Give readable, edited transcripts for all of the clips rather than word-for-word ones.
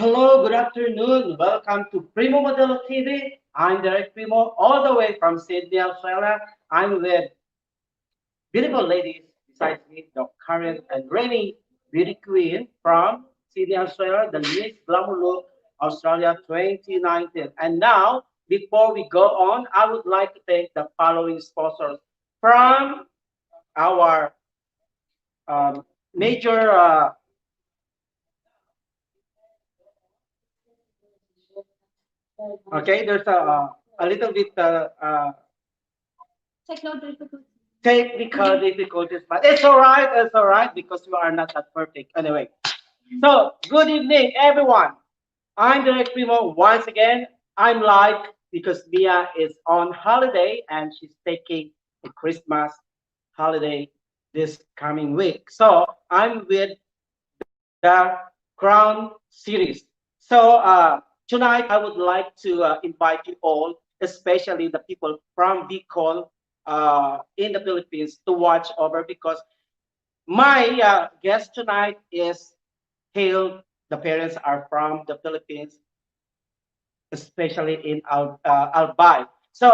Hello, good afternoon. Welcome to Primo Modelo TV. I'm Direk Primo, all the way from Sydney, Australia. I'm with beautiful ladies besides me, the Karen and Remy, beauty queen from Sydney, Australia, the Miss Glamour Look Australia 2019. And now, before we go on, I would like to thank the following sponsors from our major okay, there's a little bit technical difficulties, but it's all right. It's all right because we are not that perfect. Anyway, so good evening, everyone. I'm Direk Primo once again. I'm live because Mia is on holiday and she's taking a Christmas holiday this coming week. So I'm with the Crown series. So tonight I would like to invite you all, especially the people from Bicol in the Philippines, to watch over because my guest tonight is hailed. The parents are from the Philippines, especially in Albay. So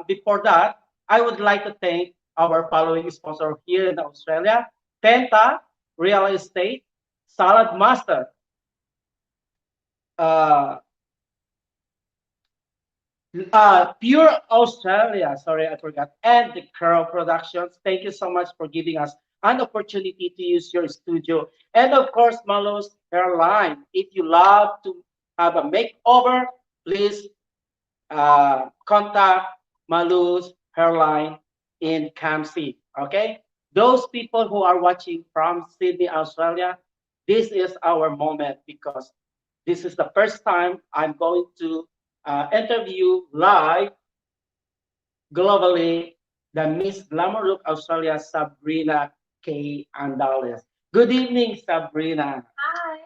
before that, I would like to thank our following sponsor here in Australia, Penta Real Estate, Salad Master, uh, Pure Australia, sorry, I forgot, and the Curl Productions. Thank you so much for giving us an opportunity to use your studio. And of course, Malos Hairline. If you love to have a makeover, please contact Malu's Hairline in Kamsi. Okay? Those people who are watching from Sydney, Australia, this is our moment because this is the first time I'm going to interview live globally the Miss Glamour Look Australia, Sabrina K. Andalis. Good evening, Sabrina. Hi,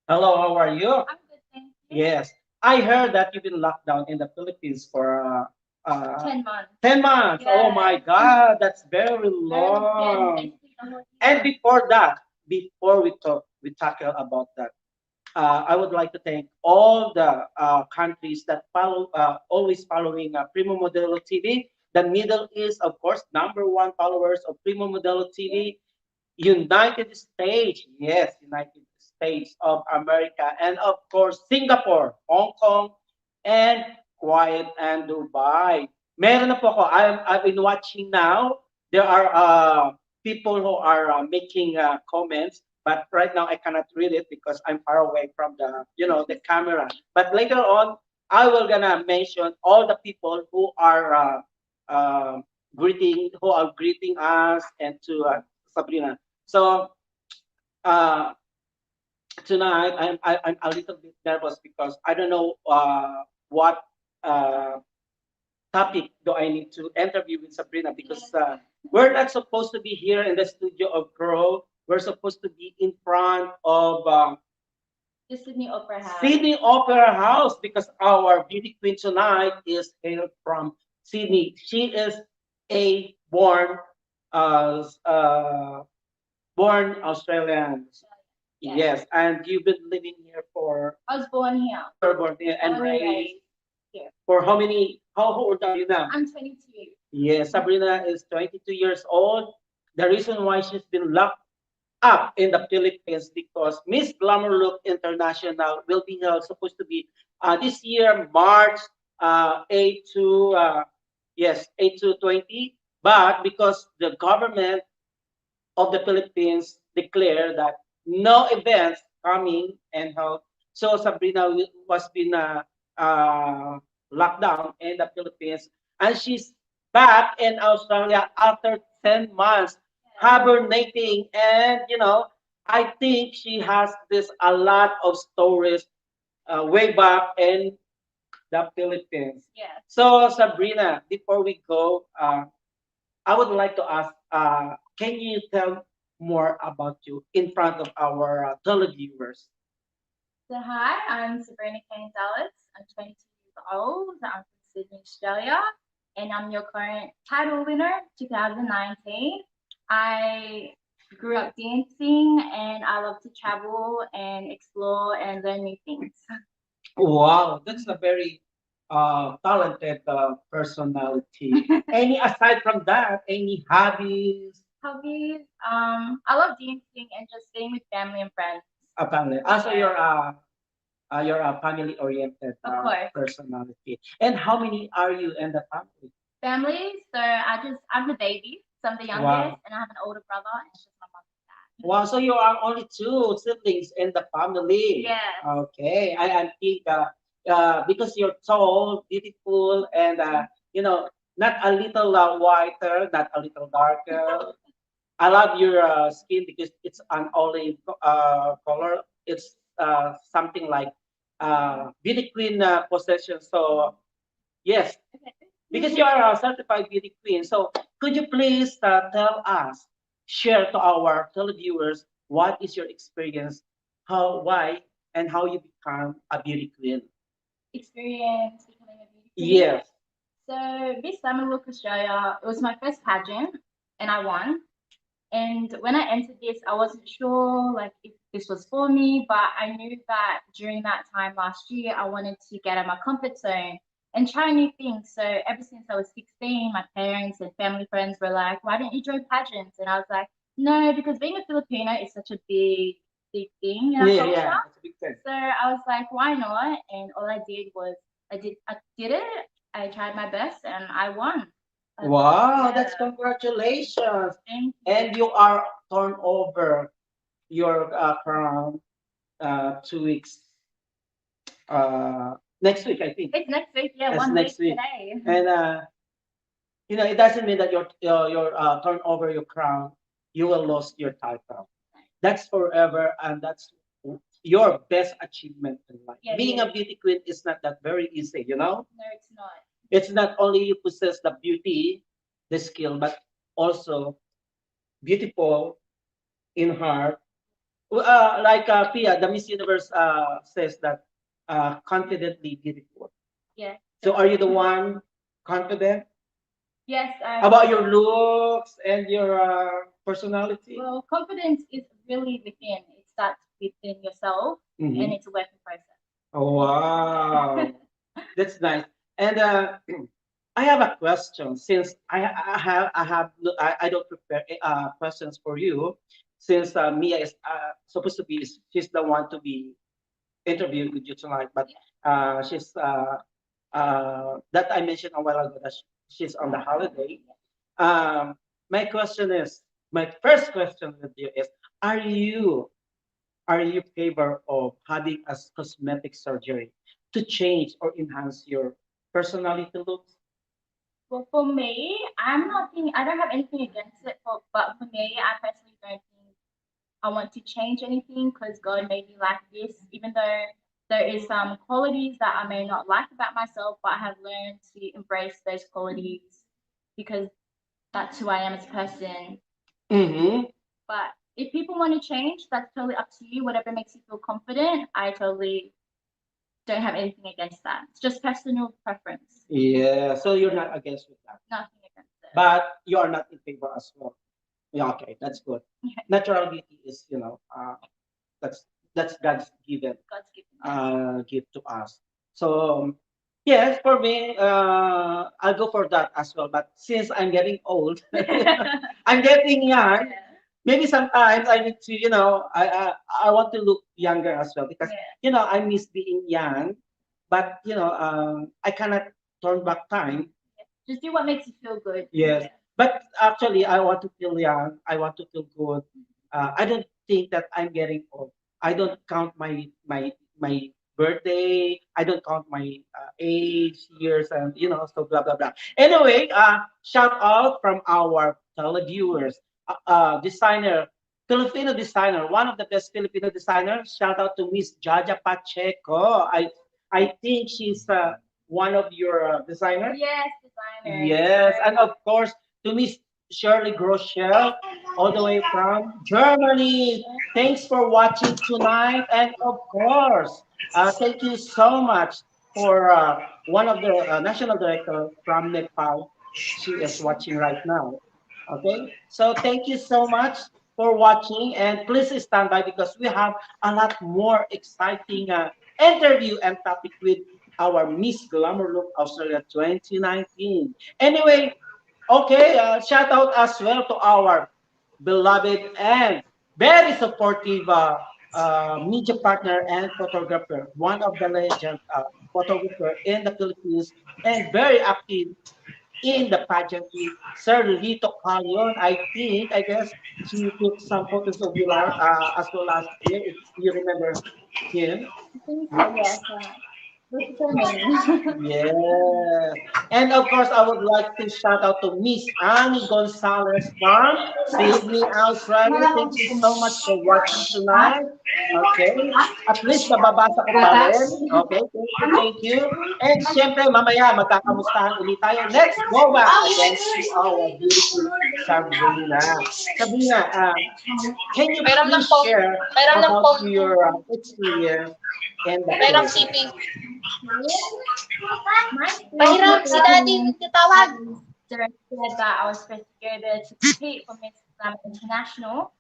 Hello, how are you? I'm good, thank you. Yes, I heard that you've been locked down in the Philippines for 10 months. 10 months. Oh my Yes. God, that's very Very long. long. And before that, before we tackle about that, I would like to thank all the countries that always following Primo Modelo TV. The Middle East, of course, number one followers of Primo Modelo TV. United States, yes, United States of America, and of course Singapore, Hong Kong, and Kuwait and Dubai. Meron na po ako. I've been watching now. There are people who are making comments, but right now I cannot read it because I'm far away from the camera. But later on, I will gonna mention all the people who are greeting us and to Sabrina. So uh, tonight I'm a little bit nervous because I don't know what uh, topic do I need to interview with Sabrina because we're not supposed to be here in the studio of Grow. We're supposed to be in front of The Sydney Opera House. Sydney Opera House because our beauty queen tonight is hailed from Sydney. She is a born Australian. Yes. Yes, and you've been living here for I was born here. you're born here and Born and raised raised here. for how many? How old are you now? I'm 22. Yes, Sabrina is 22 years old. The reason why she's been locked up in the Philippines because Miss Glamour Look International will be supposed to be this year March 8 to yes 8 to 20, but because the government of the Philippines declare that no events coming and held. So Sabrina was been locked down in the Philippines, and she's back in Australia after 10 months hibernating. And I think she has this a lot of stories way back in the Philippines. Yes. So Sabrina, before we go, I would like to ask, can you tell more about you in front of our televiewers? So hi, I'm Sabrina Gonzalez. I'm 22 years old. I'm from Sydney, Australia, and I'm your current title winner 2019. I grew up dancing, and I love to travel and explore and learn new things. Wow, that's a very talented personality. Any aside from that, any hobbies? Hobbies, I love dancing and just staying with family and friends. Family. Also, Yeah, you're a family-oriented of course. personality. And how many are you in the family? Family, so I'm the baby, so I'm the Wow. youngest, and I have an older brother, and it's just my mom and dad. Wow, so you are only two siblings in the family. Yes. Okay, I think because you're tall, beautiful, and not a little whiter, not a little darker. I love your skin because it's an olive color. It's something like beauty queen possession. So yes, because you are a certified beauty queen. So could you please tell us, share to our televiewers, what is your experience, how, why, and how you become a beauty queen? Experience becoming a beauty queen. Yes. So Miss Summer Look Australia, it was my first pageant, and I won. And when I entered this, I wasn't sure like if this was for me, but I knew that during that time last year, I wanted to get out of my comfort zone and try new things. So ever since I was 16, my parents and family friends were like, "Why don't you join pageants?" And I was like, "No, because being a Filipino is such a big thing in our Yeah, culture." yeah, it's a big thing. So I was like, "Why not?" And all I did was I did it. I tried my best, and I won. Wow, Yeah, that's congratulations. thank you. And you are turned over your crown 2 weeks next week, I think. It's next week, yeah, That's one next week week. today. And it doesn't mean that your turn over your crown, you will lose your title. That's forever, and that's your best achievement in life. Yeah, Being yeah. a beauty queen is not that very easy, you know. No, it's not. It's not only you possess the beauty, the skill, but also beautiful in heart. Like Pia, the Miss Universe says that confidently beautiful. Yeah. So are you the one confident Yes, about your looks and your personality? well, confidence is really within. It starts within yourself, and Mhm. it's a work in process. Oh, wow, that's nice. And I have a question. Since I don't prepare questions for you, since Mia is supposed to be, she's the one to be interviewed with you tonight, but she's that I mentioned a while ago that she's on the holiday. Um, my question is, my first question with you is, are you are you favor of having a cosmetic surgery to change or enhance your personality looks? Well, for me, I'm not thinking, I don't have anything against it, but for me, I personally don't think I want to change anything because God made me like this, even though there is some qualities that I may not like about myself, but I have learned to embrace those qualities because that's who I am as a person. Mm-hmm. But if people want to change, that's totally up to you. Whatever makes you feel confident, I totally don't have anything against that. It's just personal preference. Yeah, so you're not against with that, Nothing against it. but you are not in favor as well. Yeah, okay, that's good. Natural beauty is, that's God's given God's given. gift to us. So yes, for me, I'll go for that as well. But since I'm getting old, I'm getting young. Yeah. Maybe sometimes I need to, I want to look younger as well because Yeah. I miss being young, but I cannot turn back time. Just do what makes you feel good. Yes, Yeah. but actually, I want to feel young. I want to feel good. I don't think that I'm getting old. I don't count my birthday. I don't count my age, years, and so blah blah blah. Anyway, shout out from our televiewers, designer, Filipino designer, one of the best Filipino designers. Shout out to Miss Jaja Pacheco. I think she's one of your designers. Yes, designer. Yes, and of course to Miss Shirley Groschel, all the way from Germany. Thanks for watching tonight, and of course, thank you so much for one of the national director from Nepal. She is watching right now. Okay, so thank you so much for watching, and please stand by because we have a lot more exciting interview and topic with our Miss Glamour Look Australia 2019. Anyway, okay, shout out as well to our beloved and very supportive media partner and photographer, one of the legend photographer in the Philippines and very active in the pageantry, Sir Lito Calion. I guess she took some photos of you as well last year, if you remember him. I think so, yes. What's her name? Yes. And of course, I would like to shout out to Miss Annie Gonzalez from Sydney, Australia. Thank you so much for watching tonight. Okay. At least nababasa ko pa rin. Okay. Thank you, thank you. And syempre, mamaya magkakamustahan ulit tayo. Let's go back again to our beautiful Sabrina. Sabrina, can you Pairam ng please phone. share Pairam ng about phone. your experience in the Pairam Philippines? CP. My Pahiram, si Daddy nagtatawag. Direk said that I was supposed to go there to compete for Miss Glamour International,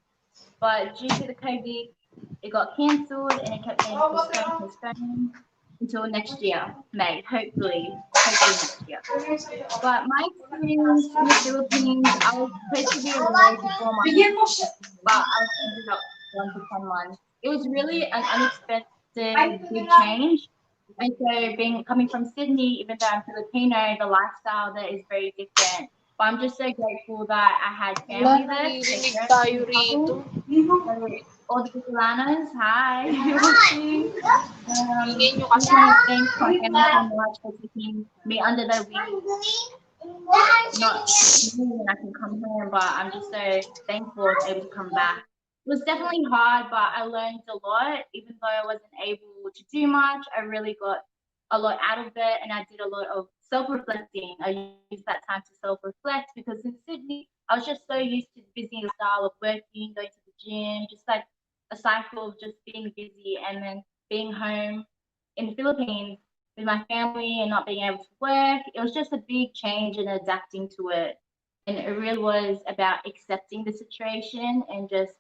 but due to the COVID, it got cancelled and it kept getting postponed until next year, May, hopefully next year. But my experience in the Philippines, I was supposed to be away for 4 months, but I ended up gone for 10 months. It was really an unexpected big change. And so being coming from Sydney, even though I'm Filipino, the lifestyle there is very different. But I'm just so grateful that I had Wala, family there to take naririnig care of tayo me. rito. So all the Filipinos, hi. Ingay nyo I kasi. just want to thank my family so much for taking me under their wing. Not knowing I can come home, but I'm just so thankful I was able to come back. It was definitely hard, but I learned a lot. Even though I wasn't able to do much, I really got a lot out of it, and I did a lot of self-reflecting. I used that time to self-reflect because in Sydney, I was just so used to the busy style of working, going to the gym, just like a cycle of just being busy, and then being home in the Philippines with my family and not being able to work. It was just a big change and adapting to it. And it really was about accepting the situation and just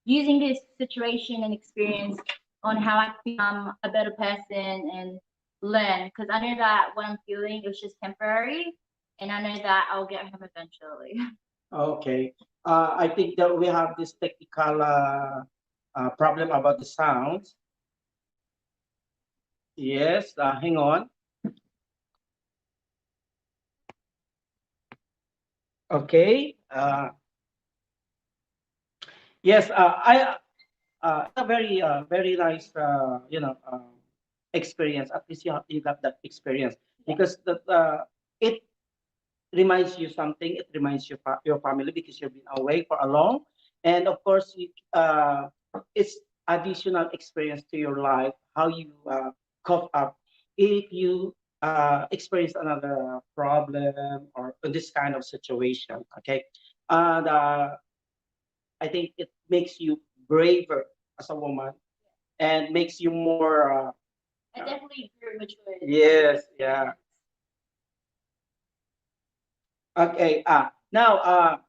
using this situation and experience on how I can become a better person and learn. Because I know that what I'm feeling is just temporary, and I know that I'll get home eventually. Okay. I think that we have this technical problem about the sounds. Yes, hang on. Okay. Yes, it's a very nice, experience. At least you got that experience because it reminds you something. It reminds you your family because you've been away for a long, and of course, it's additional experience to your life. How you cope up if you experience another problem or this kind of situation. Okay, and I think it makes you braver as a woman and makes you more. I definitely grew mature. Yes, yeah. Okay. Now,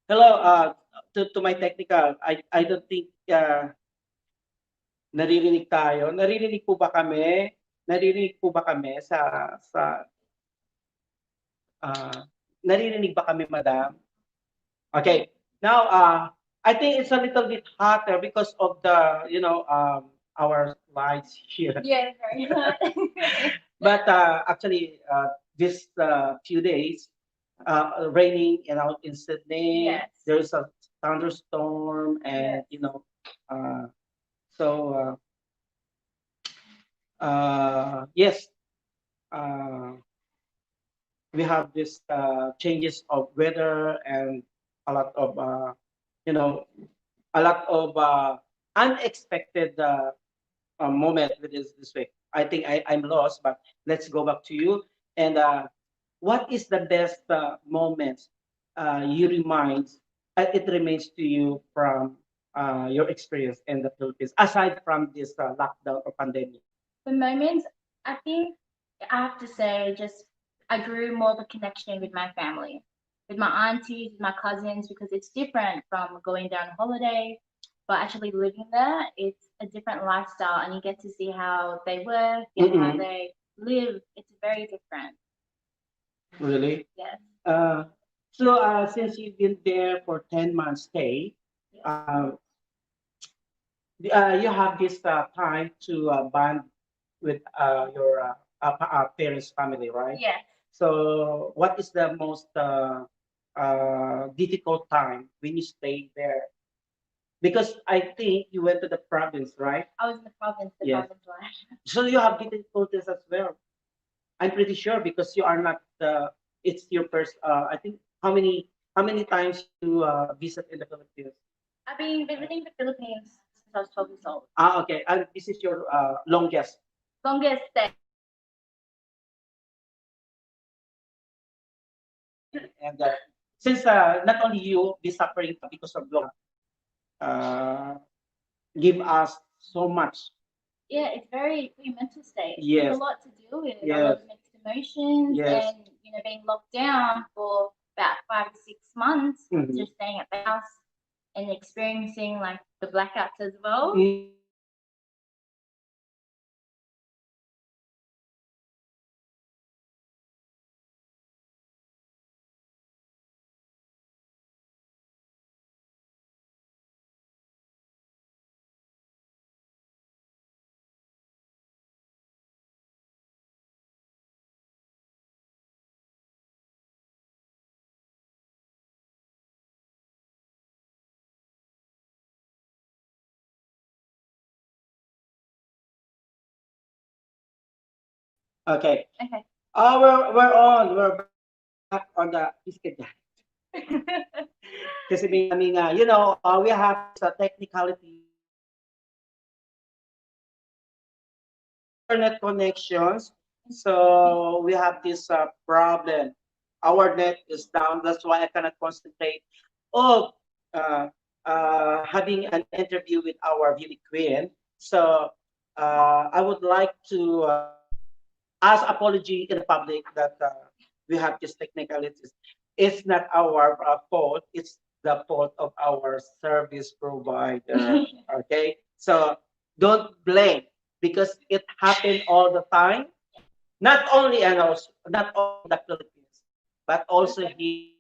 hello. To my technical, I don't think naririnig tayo. Naririnig po ba kami? Naririnig po ba kami sa uh, naririnig ba kami, madam? Okay. Now, I think it's a little bit hotter because of the, our lights here. Yeah, very hot. But actually, this few days, raining, out in Sydney. Yes. There's a thunderstorm, and Yes. so yes, uh, we have this changes of weather and a lot of you know a lot of unexpected moment with this week. I think I'm lost, but let's go back to you. And what is the best moments you remind, it remains to you from your experience in the Philippines, aside from this lockdown or pandemic? The moments, I think I have to say, just I grew more of a connection with my family. with my aunties, my cousins, because it's different from going there on holiday. But actually living there, it's a different lifestyle, and you get to see how they work and how Mm-mm. they live. It's very different. Really? Yes. Uh, since you've been there for 10 months stay, Yes. you have this time to bond with your parents' family, right? Yes. So, what is the most difficult time when you stay there? Because I think you went to the province, right? I was in the province, Yes. life. So you have difficulties as well. I'm pretty sure because you are not. It's your first. I think how many times you visit in the Philippines? I've been visiting the Philippines since I was 12 years old. Okay. And this is your longest. Longest stay. And since not only you be suffering because of uh, give us so much. Yeah, it's very mental state. There's Yes. a lot to deal with, a Yes. lot of mixed emotions, Yes. and being locked down for about 5 to 6 months, Mhm. just staying at the house and experiencing like the blackouts as well. Okay. Okay. Oh, we're on. We're back on the biscuit. Kasi may kaming, we have this technicality internet connections. So we have this problem. Our net is down. That's why I cannot concentrate of uh, having an interview with our beauty queen. So I would like to ask apology in the public that we have these technicalities. It's not our fault. It's the fault of our service provider. Okay, so don't blame because it happened all the time. Not only and also not only in the Philippines, but also here.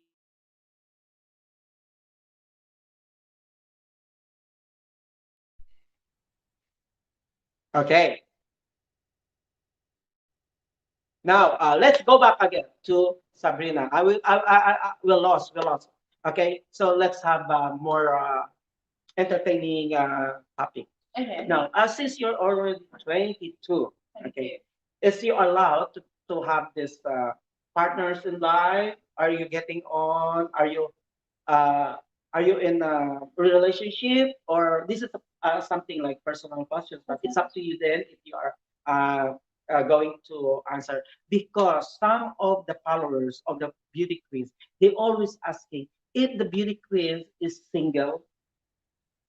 Okay, now let's go back again to Sabrina. We'll lost, we lost. Okay, so let's have more entertaining topic. Okay. Now, since you're already 22, Thank okay, you. is you allowed to have this partners in life? Are you getting on? Uh, are you in a relationship, or this is something like personal questions? But it's up to you then if you are going to answer because some of the followers of the beauty queens they always asking if the beauty queen is single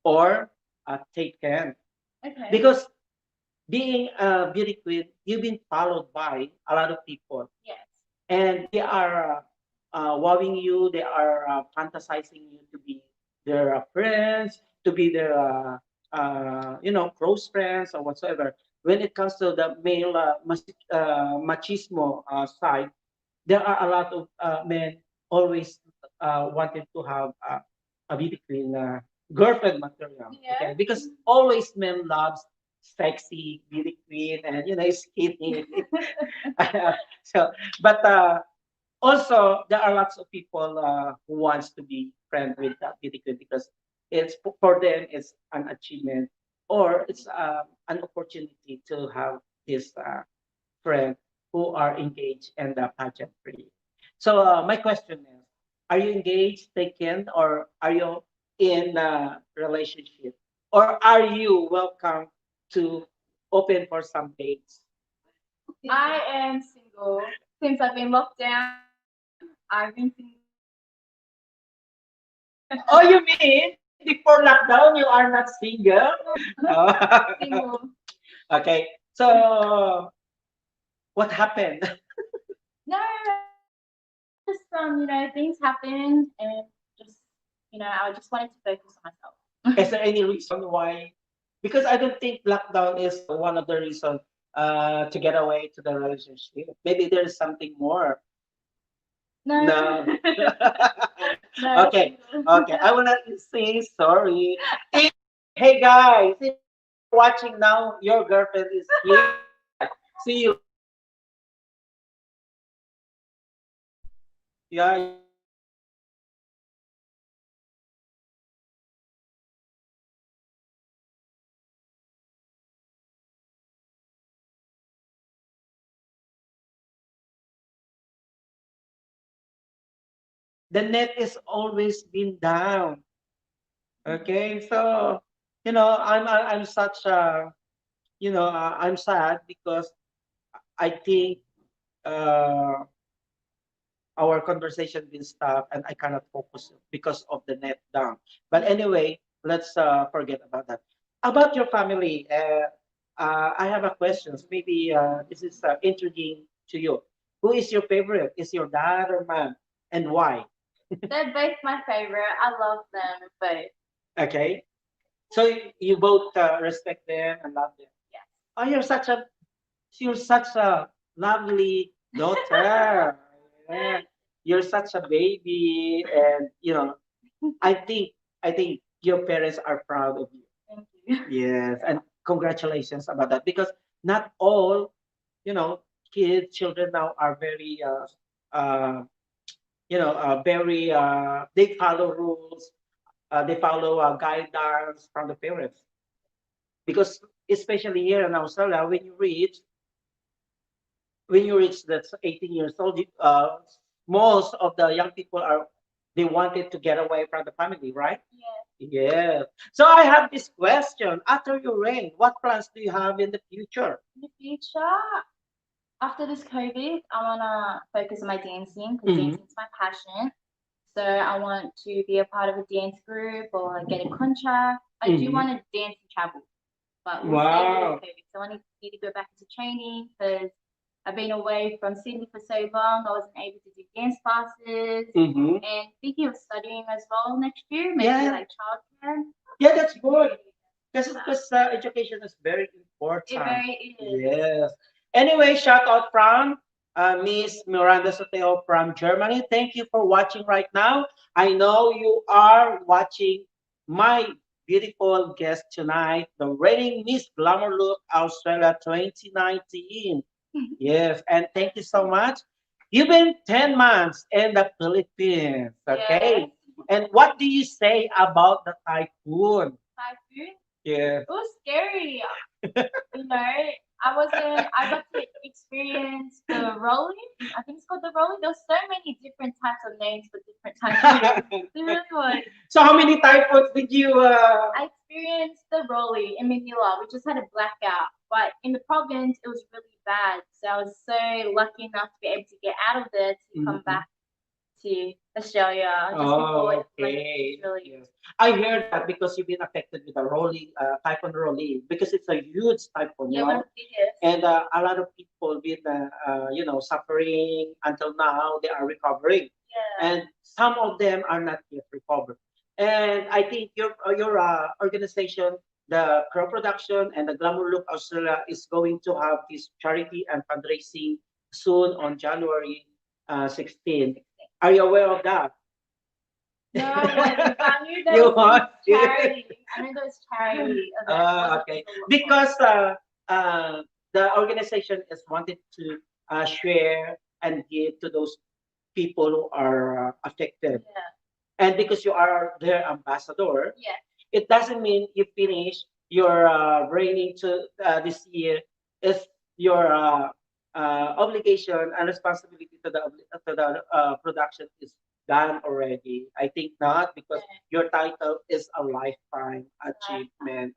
or taken Okay. because being a beauty queen, you've been followed by a lot of people, Yes. and they are wowing you. They are fantasizing you to be their friends, to be their close friends or whatsoever. When it comes to the male machismo side, there are a lot of men always wanted to have a beauty queen girlfriend material. Yeah. Okay, because always men loves sexy beauty queen and skinny. So, but also there are lots of people who wants to be friend with that beauty queen because it's for them it's an achievement or it's an opportunity to have this friend who are engaged in the pageantry. So my question is, are you engaged, taken, or are you in a relationship? Or are you welcome to open for some dates? I am single since I've been locked down. I've been single. Oh, you mean before lockdown you are not single? Oh, Single. okay. So what happened? No, just things happened, and just I just wanted to focus on myself. Is there any reason why? Because I don't think lockdown is one of the reasons to get away to the relationship. Maybe there's something more. No. No. No. Okay. Okay. I will not say sorry. Hey, hey guys, if you're watching now, your girlfriend is here. See you. Yeah. The net is always been down. Okay, so I'm such a I'm sad because I think uh, our conversation been stopped and I cannot focus because of the net down. But anyway, let's forget about that. About your family, I have a question. Maybe this is intriguing to you. Who is your favorite? Is your dad or mom, and why? They're both my favorite. I love them both. Okay, so you both respect them and love them. Yes. Oh, you're such a lovely daughter. Yeah. You're such a baby, and I think your parents are proud of you. Thank you. Yes, and congratulations about that because not all you know kids, children now are very uh, very they follow rules, they follow guidance from the parents because especially here in Australia, when you reach that 18 years old, most of the young people they wanted to get away from the family, right? Yes. Yeah. So I have this question. After you reign, what plans do you have in the future? In the future, after this COVID, I wanna focus on my dancing because Mhm. dancing is my passion. So I want to be a part of a dance group or get a contract. I do Mhm. want to dance and travel, but we'll see with Wow. COVID. So I need to go back into training because I've been away from Sydney for so long. I wasn't able to do dance classes Mm-hmm. and thinking of studying as well next year, maybe Yeah. like childcare. Yeah, that's good. Because education is very It important. very is. Yes. Anyway, shout out from Miss Miranda Soteo from Germany. Thank you for watching right now. I know you are watching my beautiful guest tonight, the reigning Miss Glamour Look Australia 2019. Yes, and thank you so much. You've been 10 months in the Philippines, okay? Yes. And what do you say about the typhoon? Typhoon. Yeah. It was scary. I got to experience the rolling. I think it's called the rolling. There was so many different types of names for different typhoons. There really was. So how many typhoons did you I experienced the rolling in Manila. We just had a blackout, but in the province it was really bad. So I was so lucky enough to be able to get out of there to come back to Australia just before Oh, it okay. was really. Yes. I heard that because you've been affected with the rolling, typhoon rolling, because it's a huge typhoon, Yeah, one of the biggest. and a lot of people been, suffering until now. They are recovering, Yeah. and some of them are not yet recovered. And I think your organization, the Crow Production and the Glamour Look Australia, is going to have this charity and fundraising soon on January 16. Are you aware of that? No, I wasn't. I knew there You was want some it? charity. I knew there was charity event. Okay. Because the organization is wanted to share and give to those people who are affected. Yeah. And because you are their ambassador, Yeah. it doesn't mean you finish your training to this year. It's your obligation and responsibility to the production is done already. I think not because your title is a lifetime achievement,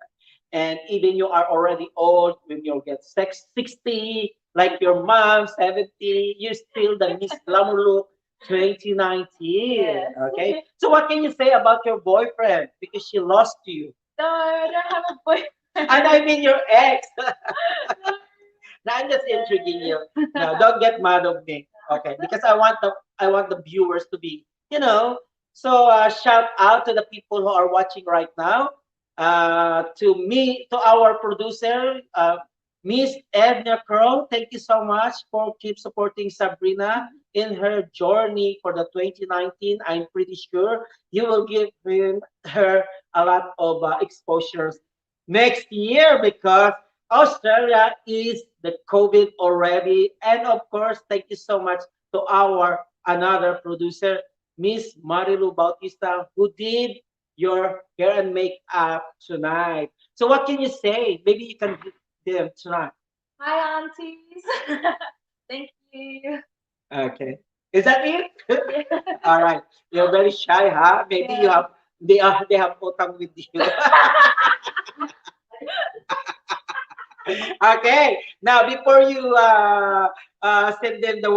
and even you are already old when you get 60, like your mom 70, you still the Miss Glamour Look 2019. Yes. Okay, so what can you say about your boyfriend because she lost you? No, I don't have a boyfriend. And I mean your ex. Now I'm just intriguing you. No, don't get mad of me. Okay, because I want I want the viewers to be, you know. So shout out to the people who are watching right now. To me, to our producer, Miss Edna Crow. Thank you so much for keep supporting Sabrina in her journey for the 2019. I'm pretty sure you will give her a lot of exposures next year because Australia is the COVID already. And of course, thank you so much to our another producer, Miss Marilu Bautista, who did your hair and makeup tonight. So what can you say? Maybe you can give them tonight. Hi, aunties. Thank you. Okay. Is that it? Yeah. All right. You're very shy, huh? Maybe you Yeah. have they have utang with you. Okay. Now, before you send them the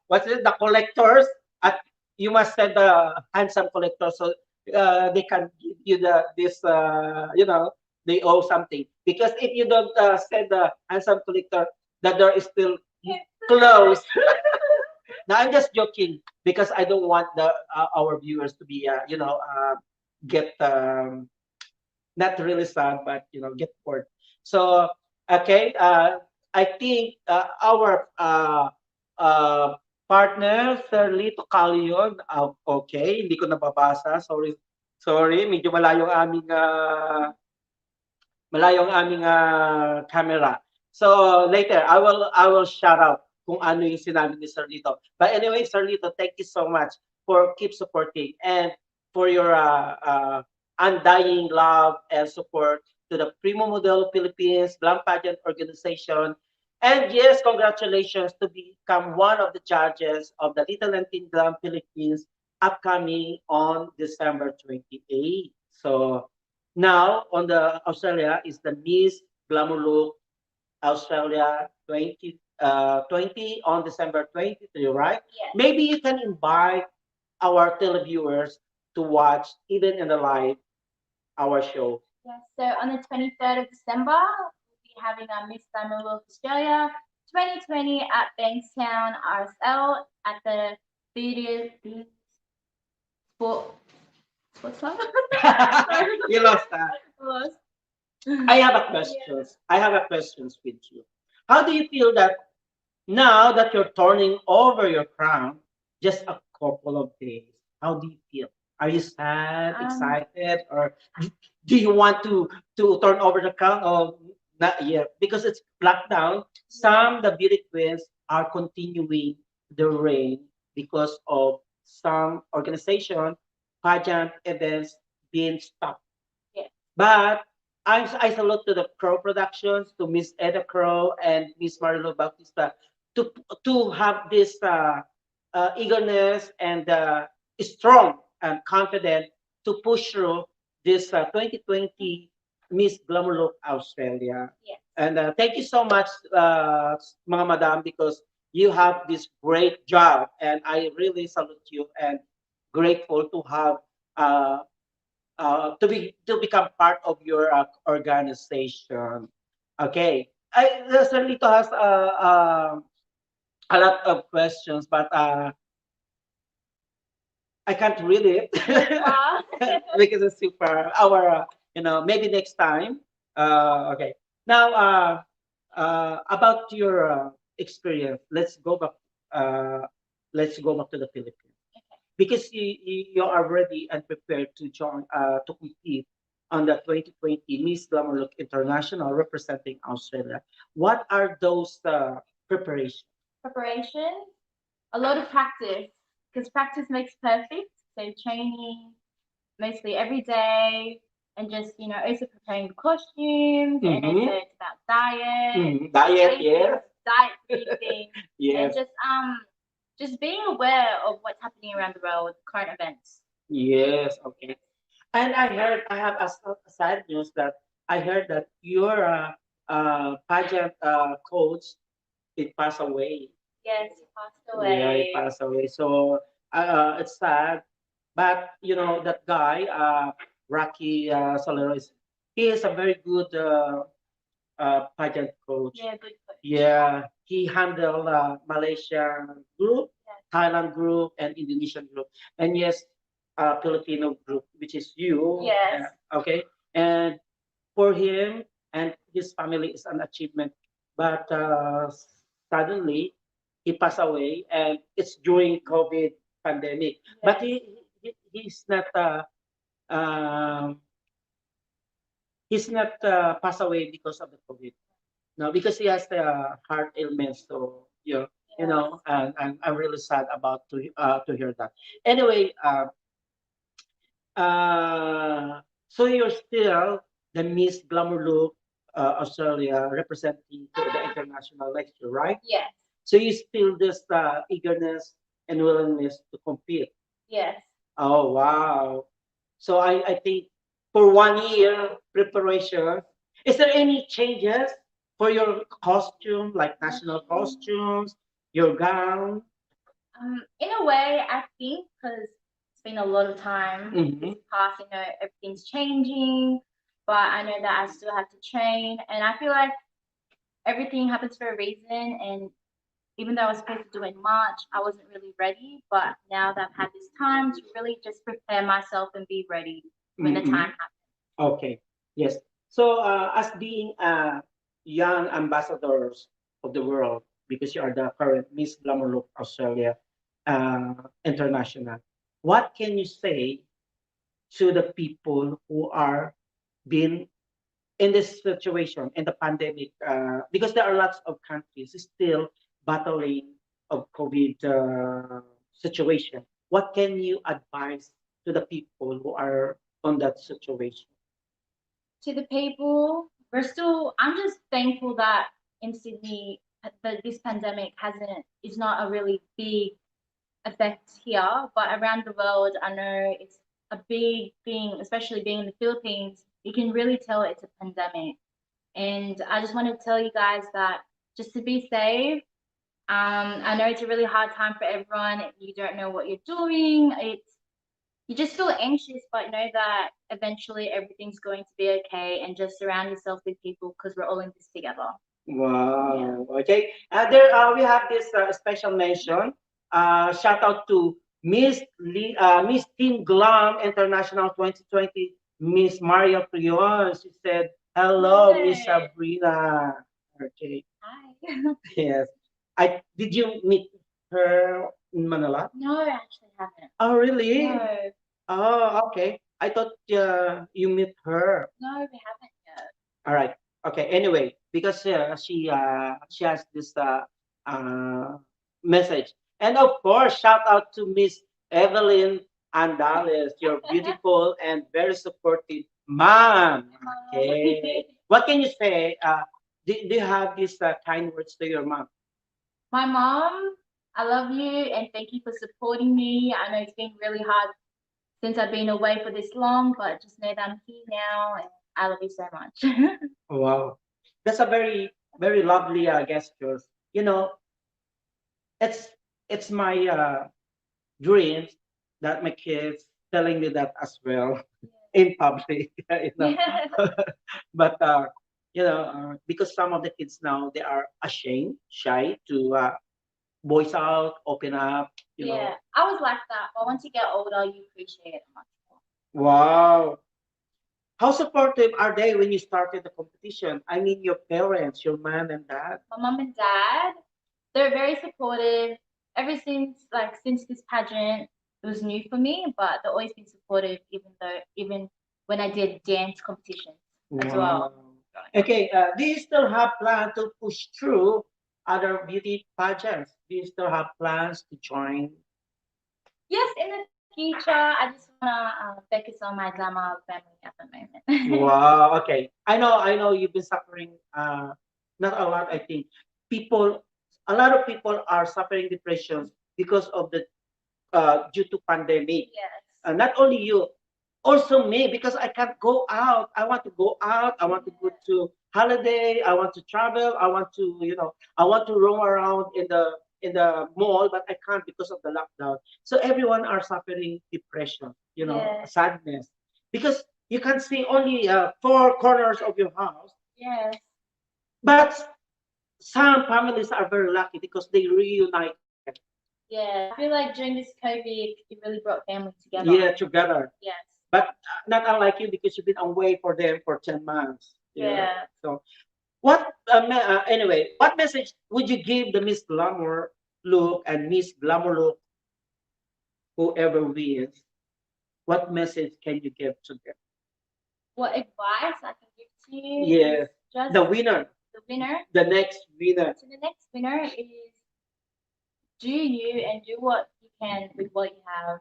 what's it, the collectors, at you must send the handsome collector so they can give you this they owe something because if you don't send the handsome collector, the door is still closed. Now I'm just joking because I don't want the our viewers to be get not really sad, but get bored. So okay, I think our partner Sir Lito Calion, okay, hindi ko nababasa. Sorry, sorry, medyo malayo ang aming camera. So later, I will shout out kung ano yung sinabi ni Sir Lito. But anyway, Sir Lito, thank you so much for keep supporting and for your undying love and support to the Primo Model Philippines Glam Pageant Organization. And yes, congratulations to become one of the judges of the Little and Teen Glam Philippines upcoming on December 28th. So now on the Australia is the Miss Glamour Look Australia 2020 on December 23, right? Yes. Maybe you can invite our televiewers to watch even in the live our show. Yes. So on the 23rd of December, we'll be having our Miss Glamour Australia 2020 at Bankstown, RSL, at the Theatre Sport Sports Club. Sorry. You lost that. Lost. I have a questions. I have a questions with you. How do you feel that now that you're turning over your crown, just a couple of days? How do you feel? Are you sad, Um, excited, or do you want to turn over the crown or not yet? Because it's lockdown. Some the beauty queens are continuing the reign because of some organization pageant events being stopped. yeah. But I salute to the Crow Productions, to Miss Eda Crow and Miss Marilo Bautista to have this eagerness and strong and confident to push through this 2020 Miss Glamour Look Australia. Yes. And thank you so much, mga madam, because you have this great job, and I really salute you and grateful to have uh, to become part of your organization. Okay, I certainly to has a lot of questions, but I can't read it Wow. because it's super. Our maybe next time. Okay, now about your experience. Uh, let's go back to the Philippines because you are ready and prepared to join to compete on the 2020 Miss Glamour Look International representing Australia. What are those preparations? Preparation, a lot of practice, because practice makes perfect. So training mostly every day, and just also preparing the costumes, and Mm-hmm. also it's about diet, Mm, diet, sleeping, yes, diet, sleeping, and yes, just being aware of what's happening around the world, current events. yes. Okay. And I heard I have a sad news that I heard that your pageant coach it passed away. Yes, he passed Yeah, it away. passed away. So it's sad, but that guy, Rocky Solero, he is a very good pageant coach. Yeah, good coach. Yeah, he handled Malaysian group, Yes. Thailand group and Indonesian group, and yes, Filipino group, which is you. Yes. Okay, and for him and his family is an achievement, but suddenly he passed away, and it's during COVID pandemic. But Yes. he's not um, he's not passed away because of the COVID. No, because he has the heart ailment. So Yes. and I'm really sad about to hear that. Anyway, so you're still the Miss Glamour Look Australia representing to the international lecture, right? Yes. So you still this eagerness and willingness to compete. Yes. Oh wow! So I think for 1 year preparation, is there any changes for your costume, like national costumes, your gown? In a way, I think because it's been a lot of time Mhm. past, everything's changing, but I know that I still have to train, and I feel like everything happens for a reason. And even though I was supposed to do it in March, I wasn't really ready. But now that I've had this time to really just prepare myself and be ready when the time Mhm. happens. Okay. Yes. So, as being young ambassadors of the world, because you are the current Miss Glamour Look Australia International, what can you say to the people who are being in this situation in the pandemic? Because there are lots of countries still battling of COVID situation. What can you advise to the people who are on that situation? To the people, I'm just thankful that in Sydney, this pandemic is not a really big effect here, but around the world, I know it's a big thing, especially being in the Philippines. You can really tell it's a pandemic. And I just want to tell you guys that just to be safe. I know it's a really hard time for everyone. You don't know what you're doing. You just feel anxious, but know that eventually everything's going to be okay. And just surround yourself with people because we're all in this together. Yeah. Wow. Okay. There we have this special mention. Shout out to Miss Team Glam International 2020, Miss Maria Prion. She said, "Hello, Miss Hey. Sabrina." Okay. Hi. Yes. I did you meet her in Manila? No, I actually haven't. Oh, really? No, Oh, okay. I thought you met her. no, we haven't yet. All right. Okay. Anyway, because she has this uh, message, and of course, shout out to Miss Evelyn Andalis, your beautiful and very supportive mom. Okay. What can you say? Do you have these kind words to your mom? My mom, I love you and thank you for supporting me. I know it's been really hard since I've been away for this long, but just know that I'm here now and I love you so much. Wow, that's a very lovely gesture. You know, it's it's my dreams that my kids telling me that as well in public. But because some of the kids now they are ashamed, shy to voice out, open up. Yeah, I was like that, but once you get older, you appreciate it much more. Wow. How supportive are they when you started the competition? I mean, your parents, your mom and dad. My mom and dad, they're very supportive. Ever since this pageant, it was new for me, but they've always been supportive, even when I did dance competitions as well. Wow. Okay, do you still have plan to push through other beauty pageants? Do you still have plans to join? Yes, in the future, I just wanna focus on my glamour family at the moment. Wow. Okay. I know you've been suffering not a lot, I think. People a lot of people are suffering depressions because of the due to pandemic. Yes. Not only you, also me, because I can't go out. I want to go out. I want to go to holiday. I want to travel. I want to roam around in the mall, but I can't because of the lockdown. So everyone are suffering depression, Yes. sadness, because you can see only four corners of your house. Yes. But some families are very lucky because they reunited. Yeah, I feel like during this COVID, it really brought family together. Yeah, together. Yes. But not unlike you because you've been away for them for 10 months. Yeah. So anyway, what message would you give the Miss Glamour look and Miss Glamour look, whoever wins? What message can you give to them? What advice I can give to you? Yes, Is just the winner, the winner. the next winner. So the next winner is do you and do what you can with what you have.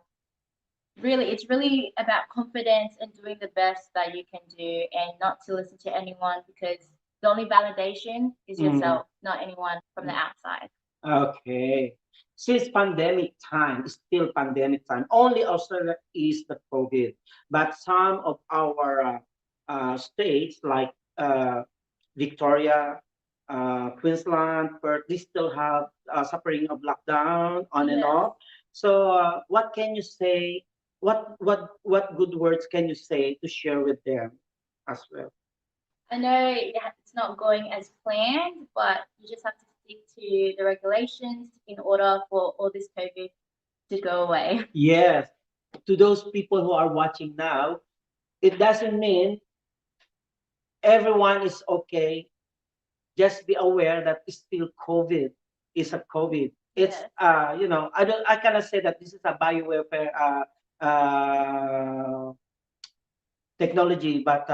Really, it's really about confidence and doing the best that you can do and not to listen to anyone because the only validation is Mm. yourself, not anyone from the outside. Okay. Since pandemic time, still pandemic time, only Australia is the COVID, but some of our states like Victoria, Queensland, Perth, they still have suffering of lockdown on and Yes. off. So, what can you say? What good words can you say to share with them as well? I know it's not going as planned, but you just have to stick to the regulations in order for all this COVID to go away. Yes, to those people who are watching now, it doesn't mean everyone is okay. Just be aware that it's still COVID. It's a COVID. It's Yes. I cannot say that this is a biowarfare technology, but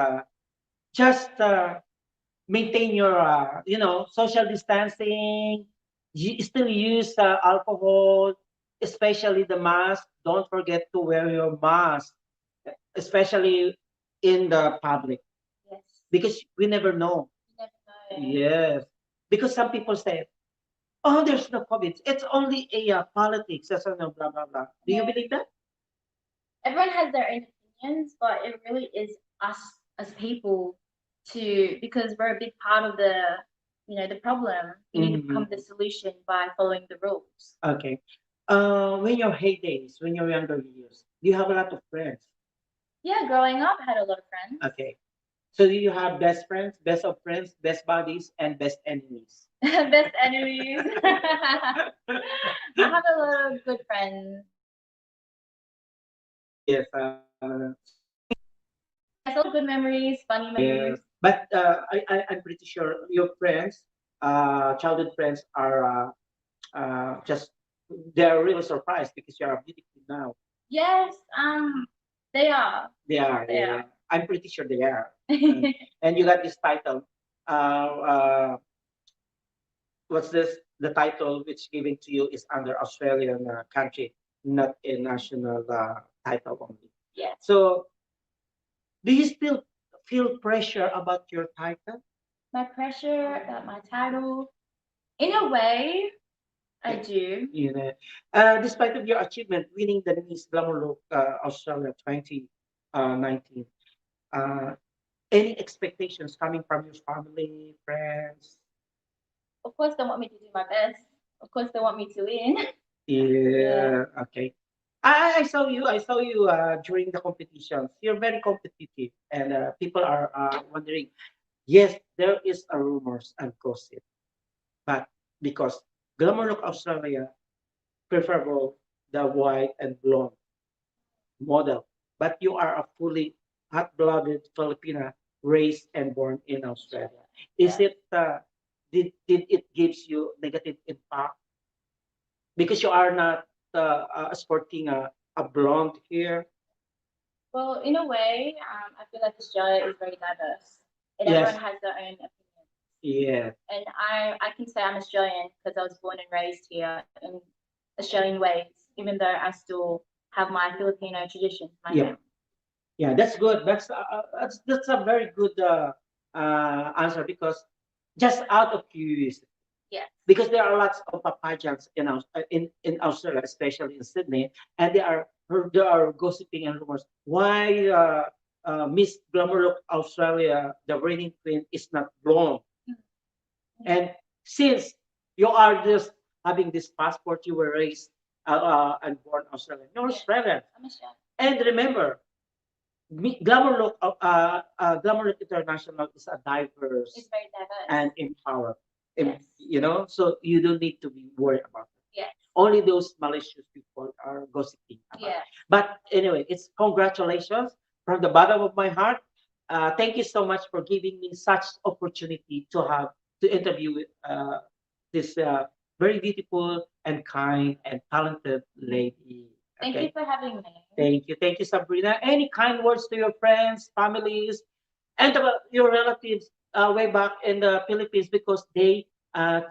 just maintain your social distancing. You still use alcohol, especially the mask. Don't forget to wear your mask, especially in the public, Yes. because we never know. You never know. Yes, because some people say, "Oh, there's no COVID. It's only a politics." That's no blah blah blah. Do you Yeah. believe that? Everyone has their own opinions, but it really is us as people to because we're a big part of the problem. We need to become the solution by following the rules. Okay. When your heydays, when your younger years, do you have a lot of friends? Yeah, growing up, I had a lot of friends. Okay. So do you have best friends, best of friends, best buddies, and best enemies? Best enemies. I have a lot of good friends. Yes. Yes, all good memories, funny memories. Yes. But I'm pretty sure your friends, childhood friends, are just they're really surprised because you are beautiful now. Yes, they are. They are. They Yeah. are. I'm pretty sure they are. And you got this title. What's this? The title which given to you is under Australian country, not a national title only. Yeah. So, do you still feel pressure about your title? My pressure, my title. In a way, I do. You know, despite of your achievement, winning the Miss Glamour Look Australia 2019, uh, any expectations coming from your family, friends? Of course, they want me to do my best. Of course, they want me to win. Yeah. Okay. I saw you. I saw you during the competitions. You're very competitive, and people are wondering. Yes, there is a rumors and gossip, but because Glamour Look Australia preferable the white and blonde model, but you are a fully hot-blooded Filipina, raised and born in Australia. Is Yeah. it did it gives you negative impact because you are not sporting a blonde hair? Well, in a way, I feel like Australia is very diverse, and Yes. everyone has their own opinions. Yeah. And I can say I'm Australian because I was born and raised here in Australian ways, even though I still have my Filipino traditions, my Yeah. family. Yeah, that's good. That's a very good answer because just out of curiosity, Yes. because there are lots of pageants in Australia, especially in Sydney, and they are gossiping and rumors why Miss Glamour Look Australia, the reigning queen, is not blonde. And since you are just having this passport, you were raised and born Australian. You're Yeah. Australian. I'm Australian. And remember, Glamour Look International is a diverse It's very diverse. and empowered. Yes. So you don't need to be worried about it. Yes. Only those malicious people are gossiping about. Yes. But anyway, it's congratulations from the bottom of my heart. Thank you so much for giving me such opportunity to interview this very beautiful and kind and talented lady. Thank you for having me. Thank you, Sabrina. Any kind words to your friends, families, and your relatives way back in the Philippines because they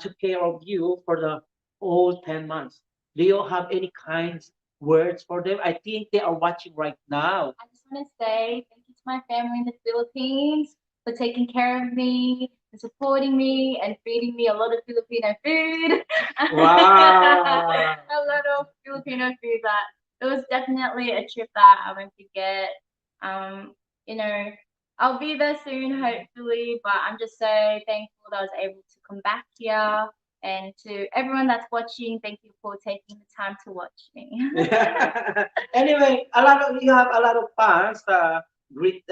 took care of you for the whole 10 months. Do you have any kind words for them? I think they are watching right now. I just want to say thank you to my family in the Philippines for taking care of me and supporting me and feeding me a lot of Filipino food. Wow. A lot of Filipino food that it was definitely a trip that I won't forget. You know, I'll be there soon, hopefully, but I'm just so thankful that I was able to come back here. And to everyone that's watching, thank you for taking the time to watch me. Anyway, you have a lot of fans greet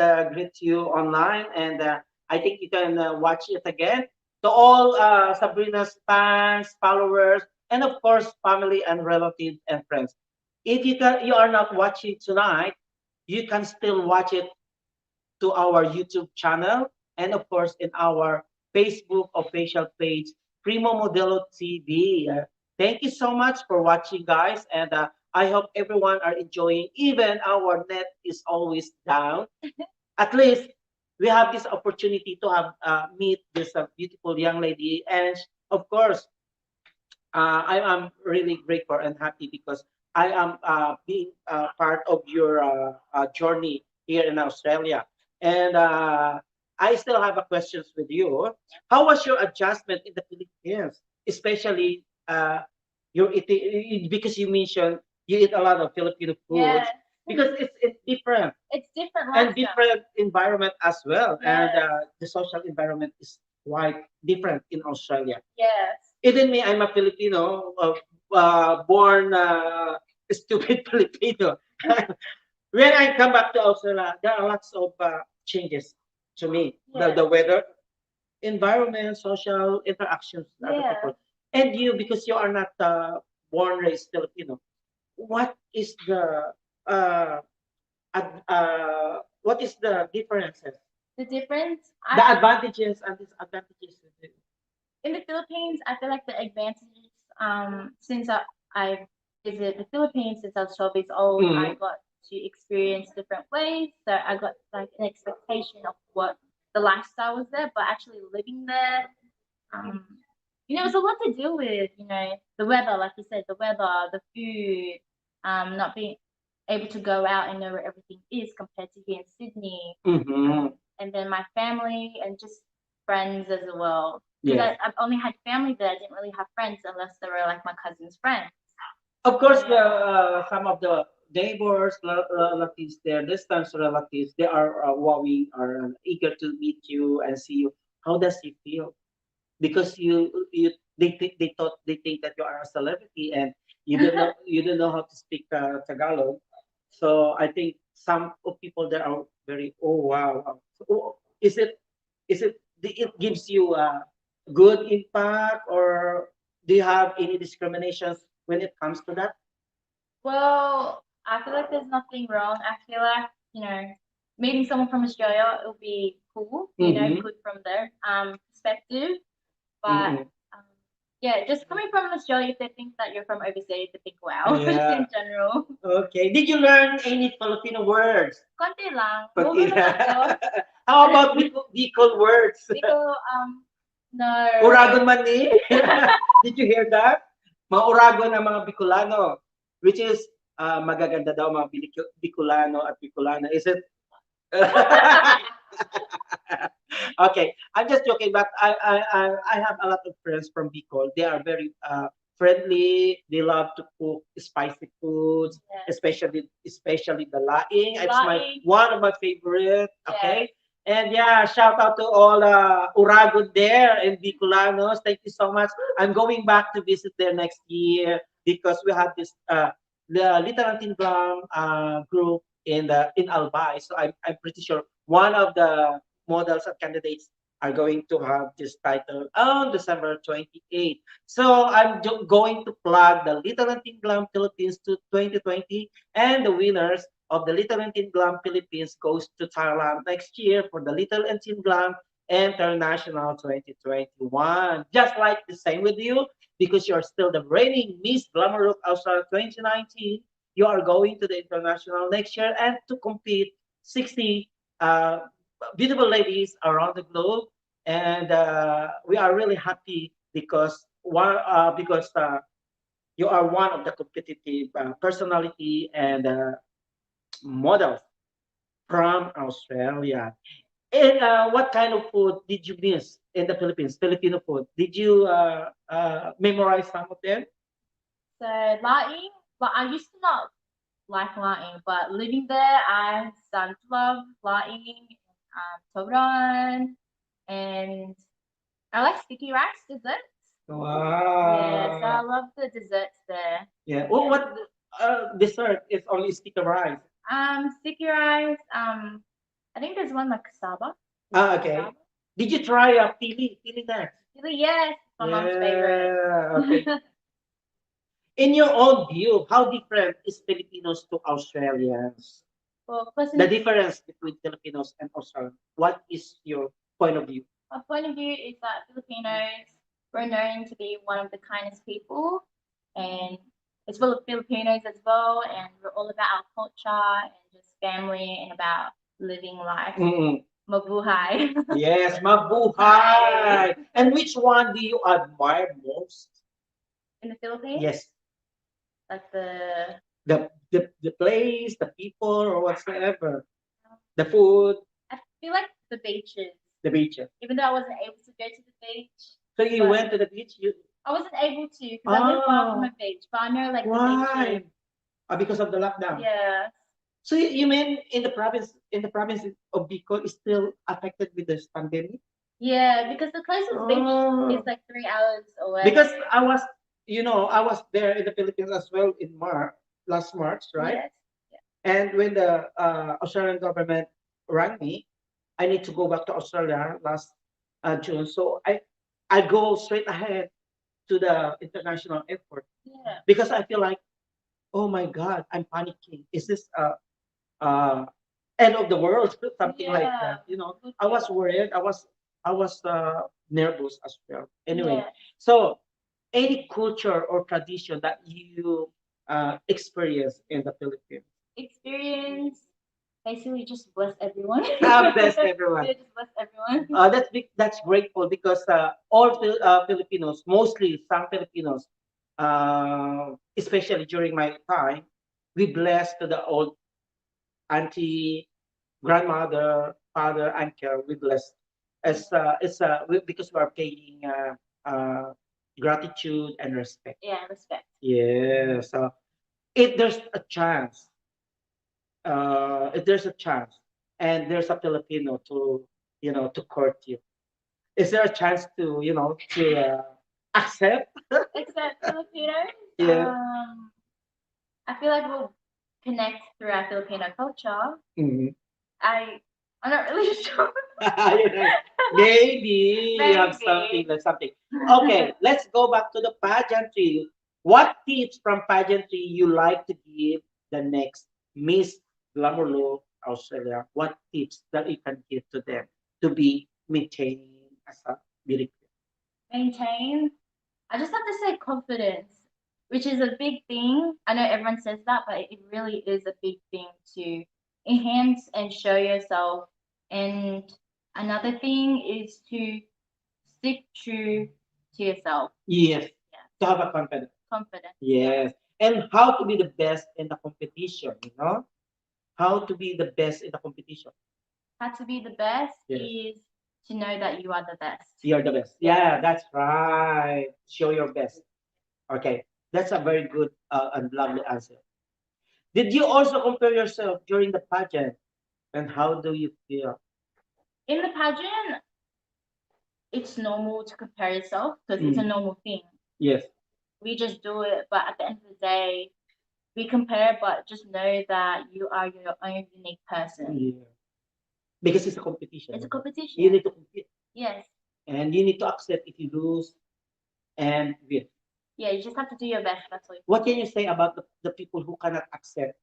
you online, and I think you can watch it again. To all Sabrina's fans, followers, and of course, family and relatives and friends. If you are not watching tonight, you can still watch it to our YouTube channel and of course in our Facebook official page, Primo Modelo TV. Thank you so much for watching, guys, and I hope everyone are enjoying. Even our net is always down. At least we have this opportunity to have meet this beautiful young lady, and of course I am really grateful and happy because I am being part of your journey here in Australia. And I still have a questions with you. How was your adjustment in the Philippines, especially your eating? Because you mentioned you eat a lot of Filipino foods Yes. because it's different It's different and lifestyle. different environment as well, and Yes. the social environment is quite different in Australia. Yes. Even me, I'm a Filipino, born stupid Filipino. When I come back to Australia, there are lots of changes to me. The Yes. weather, environment, social interactions with other Yeah. people. And you, because you are not born raised Filipino, what is the uh, what is the differences, The difference the advantages and disadvantages? in the Philippines, I feel like the advantages, since I visited the Philippines since I was 12 years old, I Mhm. got to experience different ways. So I got like an expectation of what the lifestyle was there, but actually living there, um, it was a lot to do with, the weather, like you said, the weather, the food, not being able to go out and know where everything is compared to here in Sydney. Mhm. And then my family and just friends as well. Because Yes. I've only had family there. I didn't really have friends unless they were like my cousin's friends. Of course, some of the neighbors, relatives, their distant relatives, they are wowing, are eager to meet you and see you. How does it feel? Because they think that you are a celebrity and you don't know how to speak Tagalog. So I think some of people there are very, oh wow, wow. So, it gives you a good impact, or do you have any discriminations when it comes to that? Well, I feel like there's nothing wrong. I feel like, meeting someone from Australia, it'll be cool, Mhm. good from their perspective. But Mhm. yeah, just coming from Australia, if they think that you're from overseas, they think, wow, Yeah. in general. Okay. Did you learn any Filipino words? Konti lang. Konti Oo naman ako. How about Bicol words? Biko, no. Uragon man ni. Did you hear that? Mga uragon ng mga Bicolano, which is magaganda daw mga Bicolano at Bicolana. Is it? Okay, I'm just joking, but I have a lot of friends from Bicol. They are very friendly. They love to cook spicy foods, Yes. especially the laing. It's my Laing. one of my favorite. Okay. Yes. And yeah, shout out to all Uragon there and Bicolanos. Thank you so much. I'm going back to visit there next year because we have this the Little Glam group in Albay. So I'm pretty sure one of the models and candidates are going to have this title on December 28th. So I'm going to plug the Little and Teen Glam Philippines to 2020, and the winners of the Little and Teen Glam Philippines goes to Thailand next year for the Little and Teen Glam International 2021. Just like the same with you, because you're still the reigning Miss Glamour Australia 2019, you are going to the international next year and to compete 60 uh, beautiful ladies around the globe, and we are really happy because you are one of the competitive personality and models from Australia. And what kind of food did you miss in the Philippines? Filipino food. Did you memorize some of them? So laing, but I used to not like laing, but living there, I started to love laing, toron, and I like sticky rice desserts. Yeah, so I Wow. love the desserts there. Yeah. Well, what dessert is only sticky rice? Sticky rice. I think there's one like cassava. Okay. Cassava. Did you try pili? Pili next? Really, yes, my mom's favorite. Yeah. Okay. In your own view, how different is Filipinos to Australians? Well, The personally, difference between Filipinos and Australians. What is your point of view? my point of view is that Filipinos we're known to be one of the kindest people, and it's full of Filipinos as well, and we're all about our culture and just family and about living life. Mm. Mabuhay. Yes, mabuhay. And which one do you admire most? In the Philippines, Yes, like the the place, the people, or whatsoever. The food, I feel like the beaches. the beach. Even though I wasn't able to go to the beach, So you but went to the beach. You I wasn't able to because I live far from oh a beach. But I know like the why? beaches. Because of the lockdown. Yeah, So you mean in the province of Bicol is still affected with this pandemic? yeah, because the closest beach is Oh, like 3 hours because away. I was there in the Philippines as well in March, last March, right? Yes. And when the Australian government rang me, I need to go back to Australia last June. So I go straight ahead to the international airport Yeah. because I feel like, oh my God, I'm panicking. Is this uh end of the world? Something like Yeah. that. You know, Good I was feeling. worried. I was nervous as well. Anyway, Yeah. so any culture or tradition that you experience in the Philippines? Experience. Basically, just bless everyone. God bless everyone. Yeah, just bless everyone. That's big, that's grateful because all Filipinos, mostly some Filipinos, especially during my time, we bless to the old auntie, grandmother, father, uncle. We bless as because we are paying gratitude and respect. Yeah, respect. Yeah. So if there's a chance, if there's a chance, and there's a Filipino to to court you, is there a chance to accept? Except Filipinos. Yeah. I feel like we'll connect through our Filipino culture. Mhm. I'm not really sure. You know, maybe you have something Maybe. like something. Okay, let's go back to the pageantry. What tips from pageantry you like to give the next Miss Glamour Australia? What tips that you can give to them to be maintaining as a beauty Maintain. I just have to say confidence, which is a big thing. I know everyone says that, but it really is a big thing to enhance and show yourself. And another thing is to stick true to yourself. queen? Yes, Yeah, to have a confidence. confidence. Yeah. Yes, and how to be the best in the competition, how to be the best in the competition. How to be the best Yes. is to know that you are the best. You're the best. Yeah, that's right. Show your best. Okay, that's a very good and lovely answer. Did you also compare yourself during the pageant, and how do you feel? In the pageant, it's normal to compare yourself because it's a Mm. normal thing. Yes. We just do it, but at the end of the day, we compare, but just know that you are your own unique person. Yeah. Because it's a competition. It's a You competition. need to compete. Yes. and you need to accept if you lose and win. Yeah, you just have to do your best. That's all. What can you say about the people who cannot accept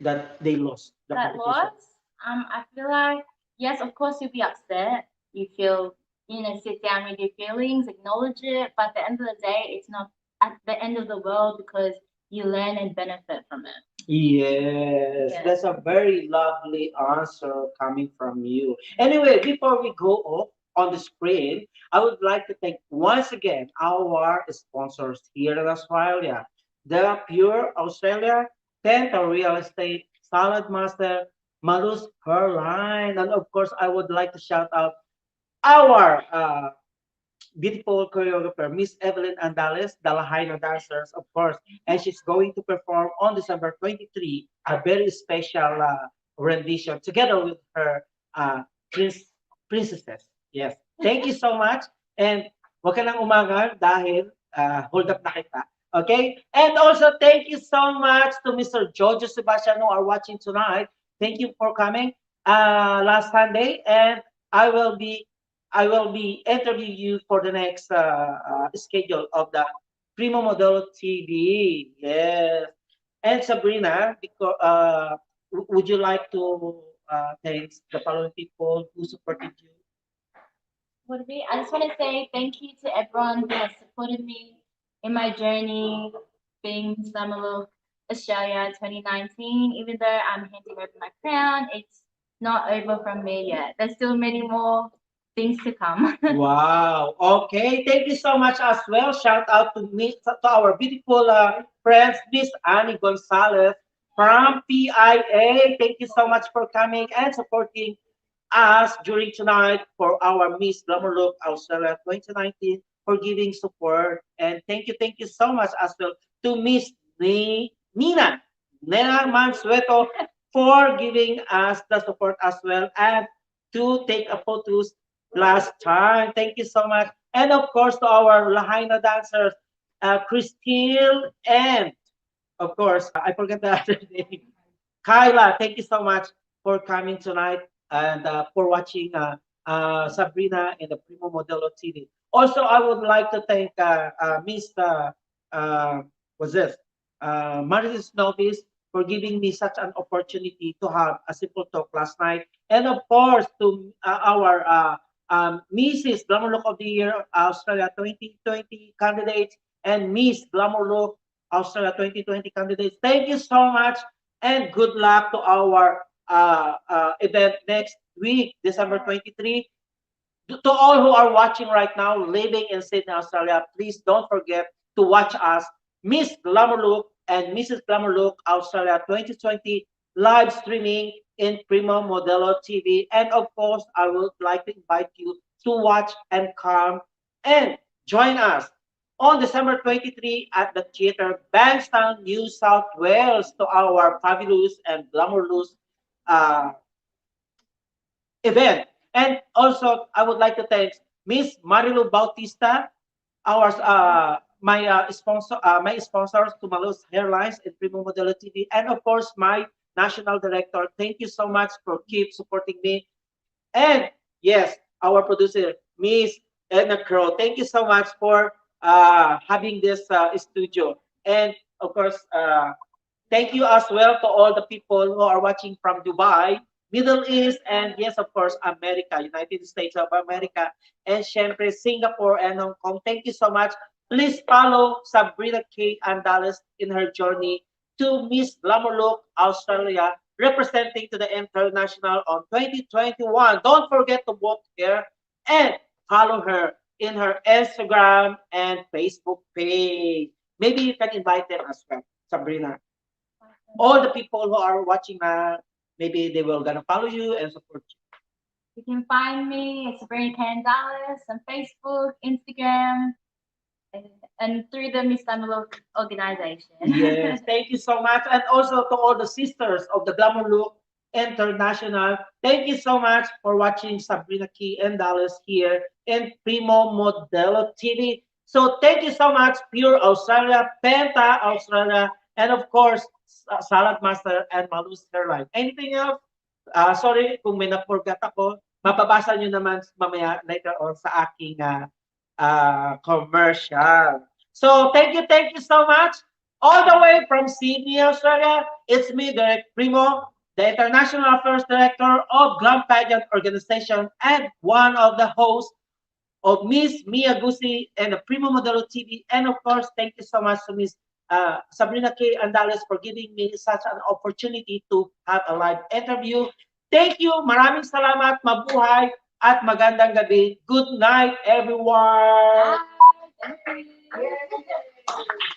that they lost the That competition? loss, I feel like, yes, of course you'll be upset. You feel, sit down with your feelings, acknowledge it. But at the end of the day, it's not at the end of the world because you learn and benefit from it. Yes, Yeah. that's a very lovely answer coming from you. Anyway, before we go off on the screen, I would like to thank once again our sponsors here in Australia, the Pure Australia, Tenta Real Estate, Salad Master, Malus Hairline, and of course, I would like to shout out our beautiful choreographer, Miss Evelyn Andales, the Lahaina dancers, of course, and she's going to perform on December 23 a very special rendition together with her prince, princesses. Yes. Thank you so much. And wag ka nang umangal dahil hold up na kita. Okay? And also, thank you so much to Mr. Jojo Sebastian who are watching tonight. Thank you for coming last Sunday. And I will be I will be interviewing you for the next schedule of the Primo Model TV. Yes. And Sabrina, because would you like to thank the following people who supported you? Would be. I just want to say thank you to everyone who has supported me in my journey being Miss Glamour Australia 2019. Even though I'm handing over my crown, it's not over from me yet. There's still many more things to come. Wow. Okay. Thank you so much as well. Shout out to me to our beautiful friends, Miss Annie Gonzalez from PIA. Thank you so much for coming and supporting us during tonight for our Miss Glamour Look Australia 2019 for giving support. And thank you so much as well to Miss Nina Mansueto for giving us the support as well and to take a photos last time. Thank you so much. And of course to our Lahaina dancers, Christine and of course, I forgot the other name. Kyla, thank you so much for coming tonight and for watching Sabrina in the Primo Modelo TV. Also, I would like to thank Miss uh, what's this? Maris Novis for giving me such an opportunity to have a simple talk last night. And of course, to our Mrs. Glamour Look of the Year Australia 2020 candidates and Miss Glamour Look Australia 2020 candidates. Thank you so much and good luck to our event next week, December 23. To all who are watching right now, living in Sydney, Australia, please don't forget to watch us, Miss Glamour Look and Mrs. Glamour Look Australia 2020 live streaming in Primo Modelo TV. And of course, I would like to invite you to watch and come and join us on December 23 at the theater Bankstown, New South Wales to our fabulous and glamorous uh, event. And also, I would like to thank Miss Marilu Bautista, our my sponsors to Malus Airlines and Primo Modelo TV, and of course my national director. Thank you so much for keep supporting me. And yes, our producer, Miss Edna Crow. Thank you so much for having this studio. And of course, thank you as well to all the people who are watching from Dubai, Middle East, and yes, of course, America, United States of America, and syempre Singapore and Hong Kong. Thank you so much. Please follow Sabrina K. Andalis in her journey to Miss Glamour Look Australia, representing to the international on 2021. Don't forget to vote here and follow her in her Instagram and Facebook page. Maybe you can invite them as well, Sabrina. All the people who are watching maybe they will gonna follow you and support You can find me at Sabrina Candalis on Facebook, Instagram, and, and through the Miss Tamilo organization. you. Yes, thank you so much. And also to all the sisters of the Glamour Look International, thank you so much for watching Sabrina Key and Dallas here in Primo Modelo TV. So thank you so much, Pure Australia, Penta Australia, and of course, Salad Master and Malus Airline. Anything else? Sorry kung may na-forgot ako. Mapabasa nyo naman mamaya later on sa aking commercial. So thank you so much. All the way from Sydney, Australia, it's me, Direk Primo, the International Affairs Director of Glamour Pageant Organization and one of the hosts of Miss Mia Gusi and the Primo Modelo TV. And of course, thank you so much to Miss Sabrina K. Andalis for giving me such an opportunity to have a live interview. Thank you. Maraming salamat. Mabuhay at magandang gabi. Good night, everyone. Bye. Thank you.